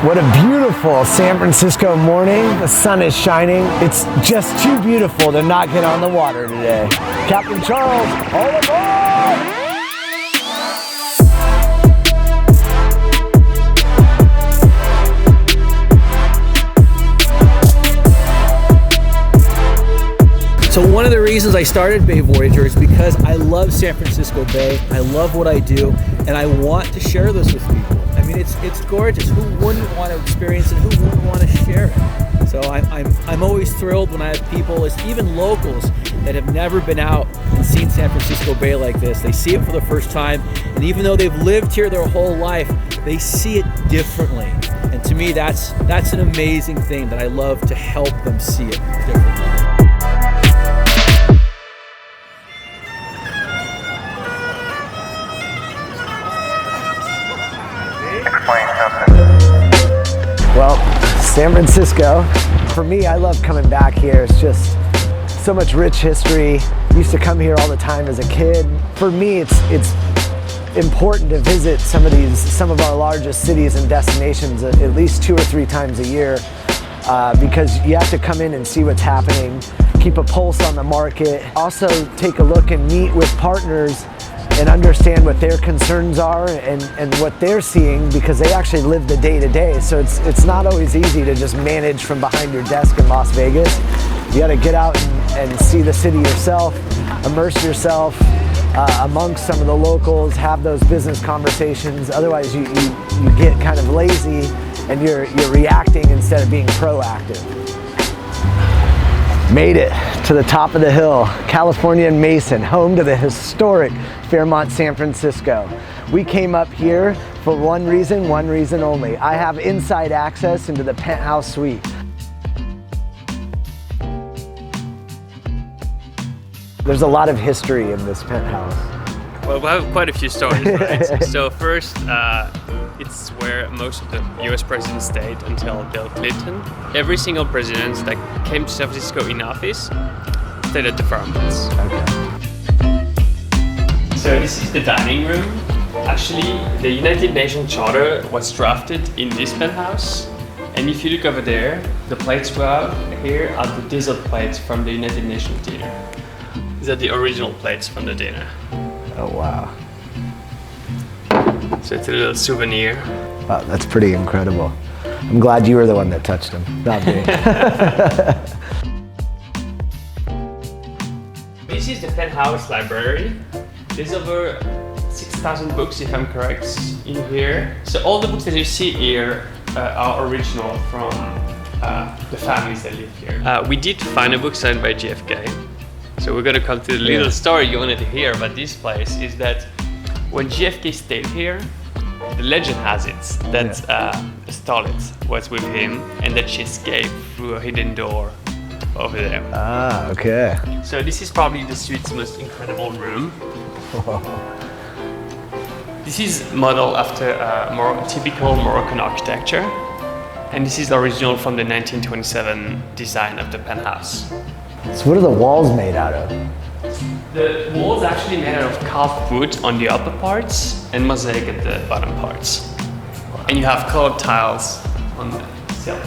What a beautiful San Francisco morning. The sun is shining. It's just too beautiful to not get on the water today. Captain Charles, all aboard! So one of the reasons I started Bay Voyager is because I love San Francisco Bay. I love what I do, and I want to share this with people. I mean, it's gorgeous. Who wouldn't want to experience it? Who wouldn't want to share it? So I'm always thrilled when I have people, even locals, that have never been out and seen San Francisco Bay like this. They see it for the first time, and even though they've lived here their whole life, they see it differently. And to me, that's an amazing thing that I love to help them see it differently. Well, San Francisco, for me, I love coming back here. It's just so much rich history. Used to come here all the time as a kid. For me, it's important to visit some of our largest cities and destinations at least 2 or 3 times a year because you have to come in and see what's happening, keep a pulse on the market, also take a look and meet with partners and understand what their concerns are and what they're seeing, because they actually live the day-to-day. So it's not always easy to just manage from behind your desk in Las Vegas. You gotta get out and see the city yourself, immerse yourself amongst some of the locals, have those business conversations. Otherwise you get kind of lazy and you're reacting instead of being proactive. Made it to the top of the hill, California and Mason, home to the historic Fairmont, San Francisco. We came up here for one reason only. I have inside access into the penthouse suite. There's a lot of history in this penthouse. Well, we have quite a few stories, right? So first, it's where most of the US presidents stayed until Bill Clinton. Every single president that came to San Francisco in office stayed at the Fairmonts. Okay. So this is the dining room. Actually, the United Nations Charter was drafted in this penthouse. And if you look over there, the plates we have here are the dessert plates from the United Nations dinner. These are the original plates from the dinner. Oh, wow. So it's a little souvenir. Wow, that's pretty incredible. I'm glad you were the one that touched them, not me. This is the penthouse library. There's over 6,000 books, if I'm correct, in here. So all the books that you see here are original from the families that live here. We did find a book signed by JFK. So we're gonna come to the little story you wanted to hear about this place, is that when JFK stayed here, the legend has it that Starlet was with him and that she escaped through a hidden door over there. Ah, okay. So this is probably the suite's most incredible room. This is modeled after more typical Moroccan architecture, and this is the original from the 1927 design of the penthouse. So what are the walls made out of? The walls are actually made out of carved wood on the upper parts and mosaic at the bottom parts. Wow. And you have colored tiles on the ceiling.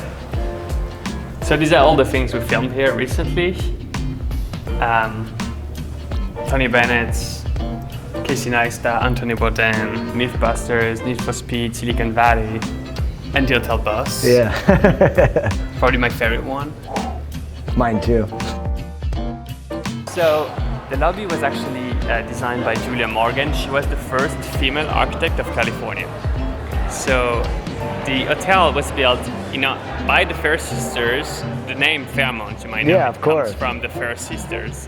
So these are all the things we filmed here recently. Tony Bennett, Casey Neistat, Anthony Bourdain, Mythbusters, Need for Speed, Silicon Valley, and the Hotel Bus. Yeah. Probably my favorite one. Mine too. So the lobby was actually designed by Julia Morgan. She was the first female architect of California. So the hotel was built, by the Fair Sisters. The name Fairmont, you might know, yeah, of course, comes from the Fair Sisters.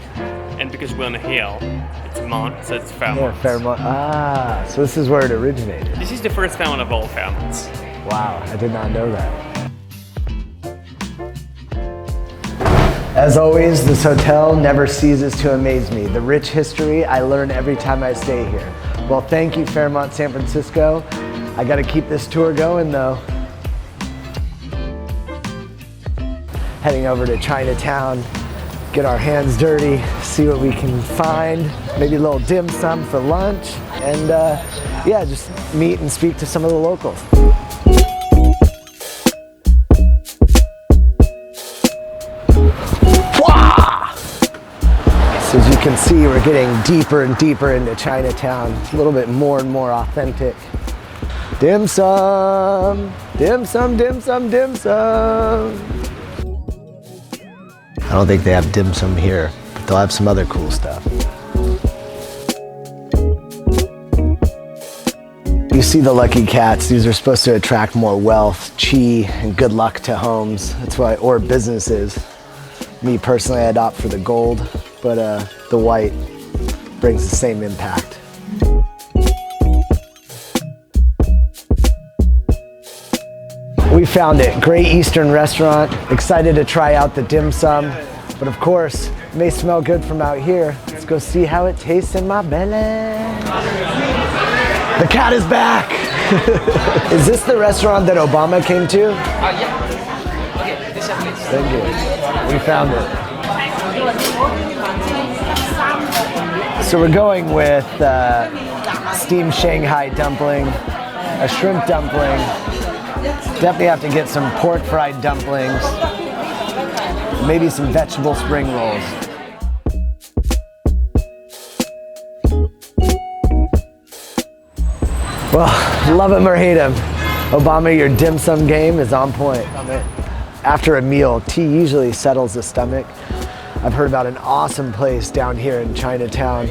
And because we're on a hill, it's Mont, so it's Fairmont. Yeah, Fairmont. Ah, so this is where it originated. This is the first Fairmont of all Fairmonts. Wow, I did not know that. As always, this hotel never ceases to amaze me. The rich history I learn every time I stay here. Well, thank you, Fairmont San Francisco. I gotta keep this tour going though. Heading over to Chinatown, get our hands dirty, see what we can find, maybe a little dim sum for lunch, and yeah, just meet and speak to some of the locals. So as you can see, we're getting deeper and deeper into Chinatown. A little bit more and more authentic. Dim sum, dim sum, dim sum, dim sum. I don't think they have dim sum here, but they'll have some other cool stuff. You see the lucky cats. These are supposed to attract more wealth, chi, and good luck to homes. That's why, or businesses. Me personally, I'd opt for the gold, but the white brings the same impact. We found it. Great Eastern restaurant. Excited to try out the dim sum. But of course, it may smell good from out here. Let's go see how it tastes in my belly. The cat is back. Is this the restaurant that Obama came to? Yeah. Okay, this is please. Thank you. We found it. So we're going with steamed Shanghai dumpling, a shrimp dumpling. Definitely have to get some pork fried dumplings, maybe some vegetable spring rolls. Well, love him or hate him, Obama, your dim sum game is on point. After a meal, tea usually settles the stomach. I've heard about an awesome place down here in Chinatown.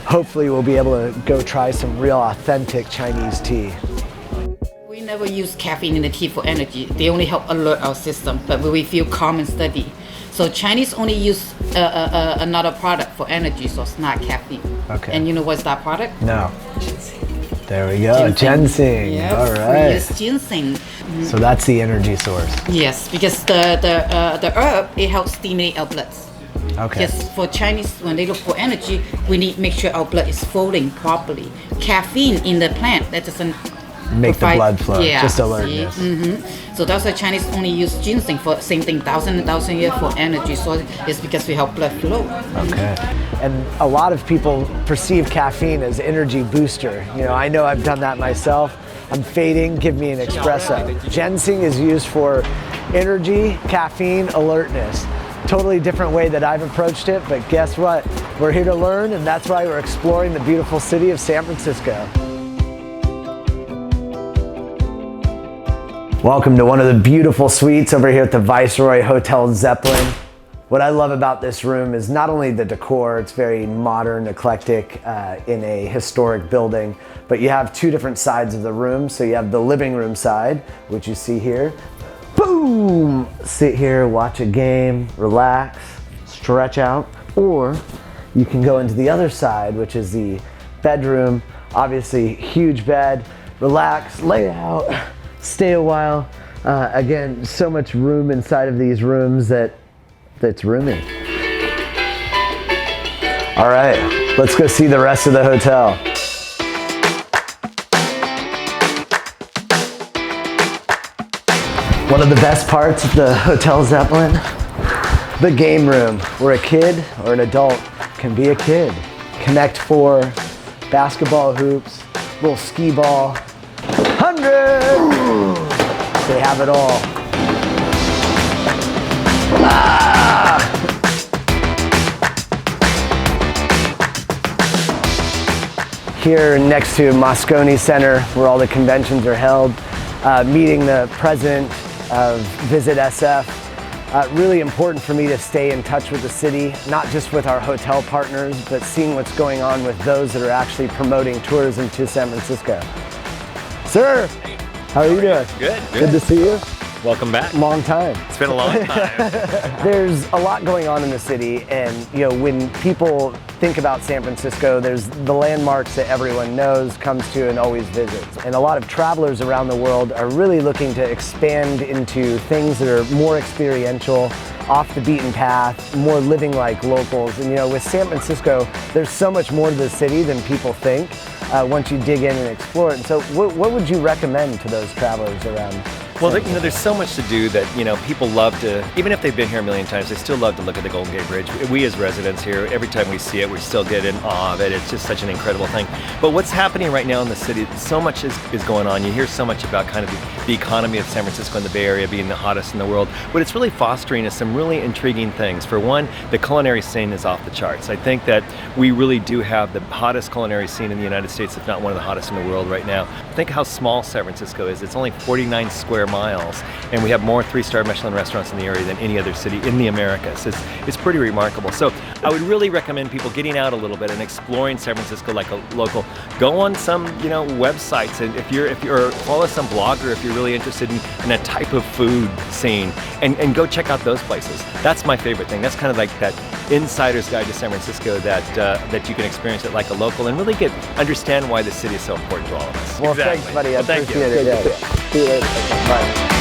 Hopefully we'll be able to go try some real authentic Chinese tea. We never use caffeine in the tea for energy. They only help alert our system, but we feel calm and steady. So Chinese only use another product for energy, so it's not caffeine. Okay. And you know what's that product? No. There we go, ginseng. Yes, All we right. use ginseng. So that's the energy source. Yes, because the herb, it helps stimulate our blood. Okay. Yes, for Chinese, when they look for energy, we need to make sure our blood is flowing properly. Caffeine in the plant, that doesn't Make the provide- blood flow, yeah, just alertness. So that's why Chinese only use ginseng for same thing, thousand years for energy. So it's because we help blood flow. Okay. And a lot of people perceive caffeine as energy booster. You know I've done that myself. I'm fading, give me an espresso. Ginseng is used for energy, caffeine, alertness. Totally different way that I've approached it, but guess what? We're here to learn, and that's why we're exploring the beautiful city of San Francisco. Welcome to one of the beautiful suites over here at the Viceroy Hotel Zeppelin. What I love about this room is not only the decor, it's very modern, eclectic in a historic building, but you have two different sides of the room. So you have the living room side, which you see here. Boom! Sit here, watch a game, relax, stretch out, or you can go into the other side, which is the bedroom. Obviously, huge bed, relax, lay out, stay a while. Again, so much room inside of these rooms that's roomy. All right, let's go see the rest of the hotel. One of the best parts of the Hotel Zeppelin, the game room, where a kid or an adult can be a kid. Connect 4, basketball hoops, little skee ball, 100! They have it all. Here next to Moscone Center, where all the conventions are held, meeting the president of Visit SF. Really important for me to stay in touch with the city, not just with our hotel partners, but seeing what's going on with those that are actually promoting tourism to San Francisco. Sir, how are you doing? Good. Good to see you. Welcome back. Long time. It's been a long time. There's a lot going on in the city, and when people think about San Francisco, there's the landmarks that everyone knows, comes to, and always visits. And a lot of travelers around the world are really looking to expand into things that are more experiential, off the beaten path, more living like locals. And with San Francisco, there's so much more to the city than people think once you dig in and explore it. And so what would you recommend to those travelers around Well, there's so much to do that, people love to, even if they've been here a million times, they still love to look at the Golden Gate Bridge. We as residents here, every time we see it, we still get in awe of it. It's just such an incredible thing. But what's happening right now in the city, so much is going on. You hear so much about kind of the economy of San Francisco and the Bay Area being the hottest in the world. What it's really fostering is some really intriguing things. For one, the culinary scene is off the charts. I think that we really do have the hottest culinary scene in the United States, if not one of the hottest in the world right now. Think how small San Francisco is. It's only 49 square miles, and we have more 3-star Michelin restaurants in the area than any other city in the Americas. It's pretty remarkable. So I would really recommend people getting out a little bit and exploring San Francisco like a local. Go on some websites, and if you're follow some blogger if you're really interested in a type of food scene, and go check out those places. That's my favorite thing. That's kind of like that insider's guide to San Francisco that you can experience it like a local and really understand why the city is so important to all of us. Well, thanks, buddy. I Well, thank you. appreciate it. Yeah. See you later. Bye.